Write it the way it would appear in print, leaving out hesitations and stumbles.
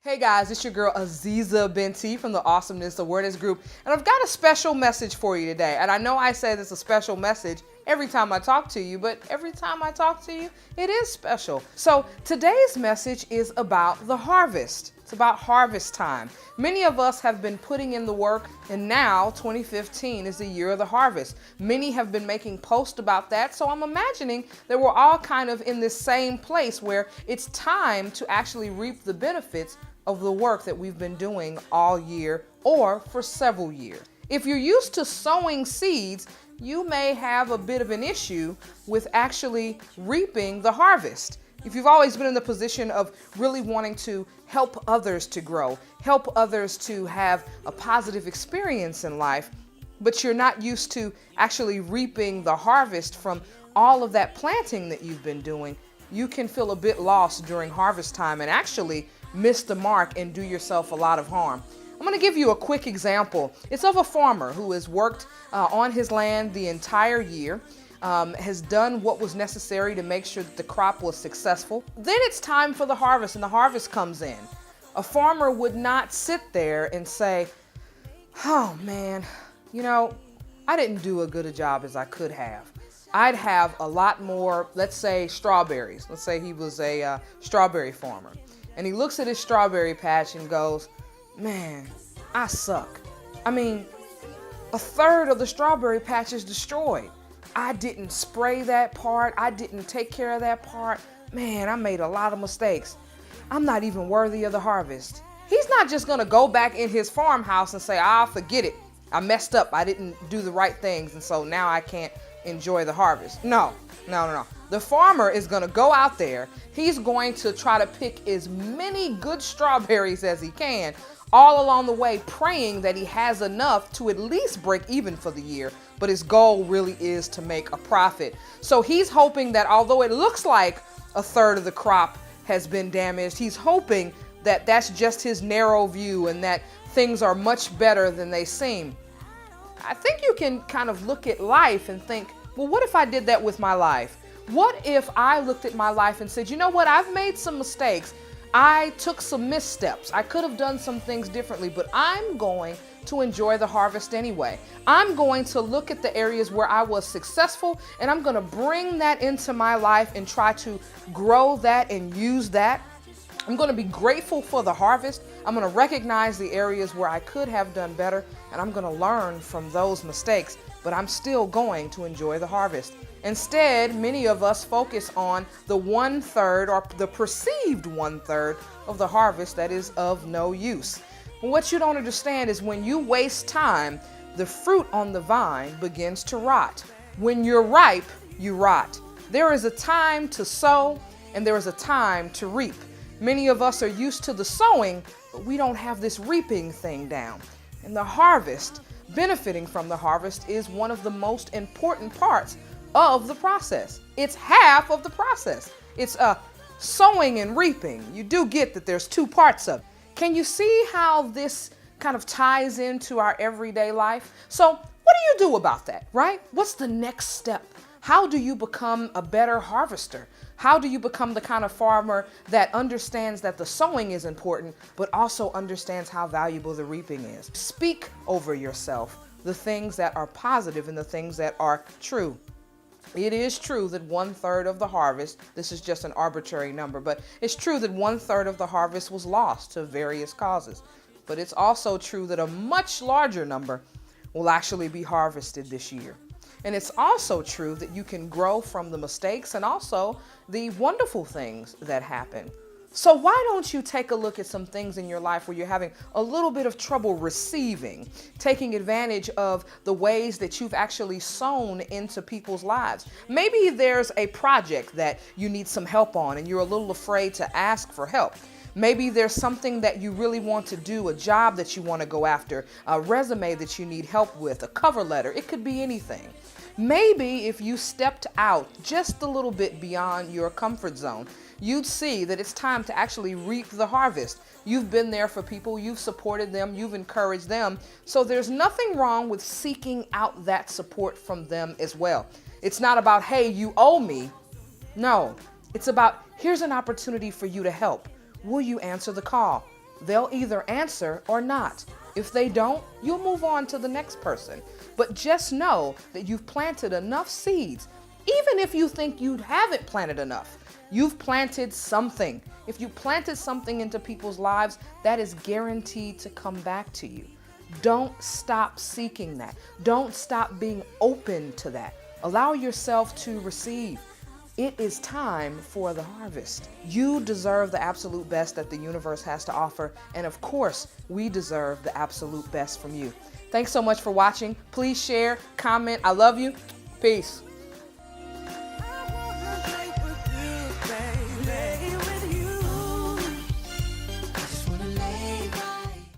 Hey guys, it's your girl Aziza Binti from the Awesomeness-Awareness group, and I've got a special message for you today. And I know I say this a special message every time I talk to you, but every time I talk to you, it is special. So today's message is about the harvest. It's about harvest time. Many of us have been putting in the work, and now 2015 is the year of the harvest. Many have been making posts about that, so I'm imagining that we're all kind of in this same place where it's time to actually reap the benefits of the work that we've been doing all year or for several years. If you're used to sowing seeds, you may have a bit of an issue with actually reaping the harvest. If you've always been in the position of really wanting to help others to grow, help others to have a positive experience in life, but you're not used to actually reaping the harvest from all of that planting that you've been doing, you can feel a bit lost during harvest time and actually miss the mark and do yourself a lot of harm. I'm going to give you a quick example. It's of a farmer who has worked on his land the entire year, has done what was necessary to make sure that the crop was successful. Then it's time for the harvest, and the harvest comes in. A farmer would not sit there and say, oh man, I didn't do as good a job as I could have. I'd have a lot more, let's say, strawberries. Let's say he was a strawberry farmer. And he looks at his strawberry patch and goes, man, I suck. I mean, a third of the strawberry patch is destroyed. I didn't spray that part. I didn't take care of that part. Man, I made a lot of mistakes. I'm not even worthy of the harvest. He's not just going to go back in his farmhouse and say, forget it. I messed up. I didn't do the right things. And so now I can't enjoy the harvest. No. The farmer is going to go out there. He's going to try to pick as many good strawberries as he can, all along the way, praying that he has enough to at least break even for the year. But his goal really is to make a profit. So he's hoping that although it looks like a third of the crop has been damaged, he's hoping that that's just his narrow view and that things are much better than they seem. I think you can kind of look at life and think, well, what if I did that with my life? What if I looked at my life and said, you know what, I've made some mistakes. I took some missteps. I could have done some things differently, but I'm going to enjoy the harvest anyway. I'm going to look at the areas where I was successful, and I'm going to bring that into my life and try to grow that and use that. I'm going to be grateful for the harvest. I'm going to recognize the areas where I could have done better, and I'm going to learn from those mistakes, but I'm still going to enjoy the harvest. Instead, many of us focus on the 1/3 or the perceived 1/3 of the harvest that is of no use. And what you don't understand is when you waste time, the fruit on the vine begins to rot. When you're ripe, you rot. There is a time to sow and there is a time to reap. Many of us are used to the sowing, but we don't have this reaping thing down. And the harvest, benefiting from the harvest, is one of the most important parts of the process. It's half of the process. It's sowing and reaping. You do get that there's two parts of it. Can you see how this kind of ties into our everyday life? So what do you do about that, right? What's the next step? How do you become a better harvester? How do you become the kind of farmer that understands that the sowing is important, but also understands how valuable the reaping is? Speak over yourself the things that are positive and the things that are true. It is true that 1/3 of the harvest, this is just an arbitrary number, but it's true that 1/3 of the harvest was lost to various causes. But it's also true that a much larger number will actually be harvested this year. And it's also true that you can grow from the mistakes and also the wonderful things that happen. So why don't you take a look at some things in your life where you're having a little bit of trouble receiving, taking advantage of the ways that you've actually sown into people's lives. Maybe there's a project that you need some help on and you're a little afraid to ask for help. Maybe there's something that you really want to do, a job that you want to go after, a resume that you need help with, a cover letter. It could be anything. Maybe if you stepped out just a little bit beyond your comfort zone, you'd see that it's time to actually reap the harvest. You've been there for people, you've supported them, you've encouraged them. So there's nothing wrong with seeking out that support from them as well. It's not about, hey, you owe me. No, it's about, here's an opportunity for you to help. Will you answer the call? They'll either answer or not. If they don't, you'll move on to the next person. But just know that you've planted enough seeds. Even if you think you haven't planted enough, you've planted something. If you planted something into people's lives, that is guaranteed to come back to you. Don't stop seeking that. Don't stop being open to that. Allow yourself to receive. It is time for the harvest. You deserve the absolute best that the universe has to offer. And of course, we deserve the absolute best from you. Thanks so much for watching. Please share, comment. I love you. Peace.